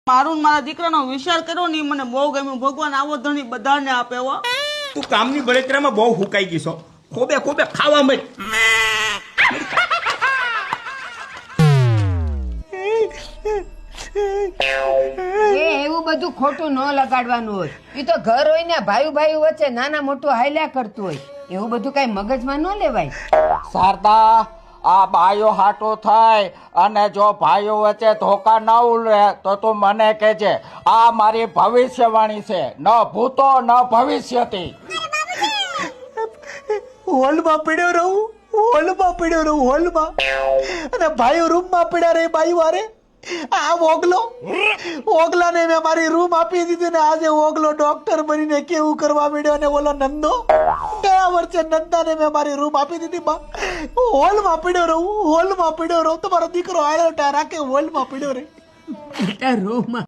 મારું ને મારા દીકરાનો વિચાર કર્યો ને ઈ મને બહુ ગમ્યું. ભગવાન આવો ધણી બધાને આપે હો. તું કામની બળતરામાં બહુ હુકાઈ ગઈ છો. ખોબે ખોબે ખાવા માંડ. એવું બધું ખોટું ન લગાડવાનું હોય. એ તો ઘર હોય ને ભાઈ ભાઈ વચ્ચે નાના મોટું હાલ્યા કરતું હોય. એવું બધું કઈ મગજમાં ન લેવાય. શારદા, આ બાયો હાટો થાય અને જો ભાઈઓ વચ્ચે ધોકા ન ઉડે તો તું મને કહેજે. આ મારી ભવિષ્યવાણી છે, ન ભૂતો ન ભવિષ્યથી. હોલમાં પડ્યો રહું, હોલમાં પડ્યો રહું, હોલમાં. અને ભાઈઓ રૂમમાં પડ્યા રહે બાઈ વારે. આ ઓગલાને મેં મારી રૂમ આપી દીધી ને આજે ઓગલો ડોક્ટર બનીને કેવું કરવા માંડ્યો. અને ઓલો નંદો ગયા વર્ષે નંદાને મેં મારી રૂમ આપી દીધી. હોલમાં પડ્યો રહું, હોલમાં પડ્યો રહું. તમારો દીકરો આળ્યો રાખે હોલમાં પડ્યો રહે. બેટા રૂમમાં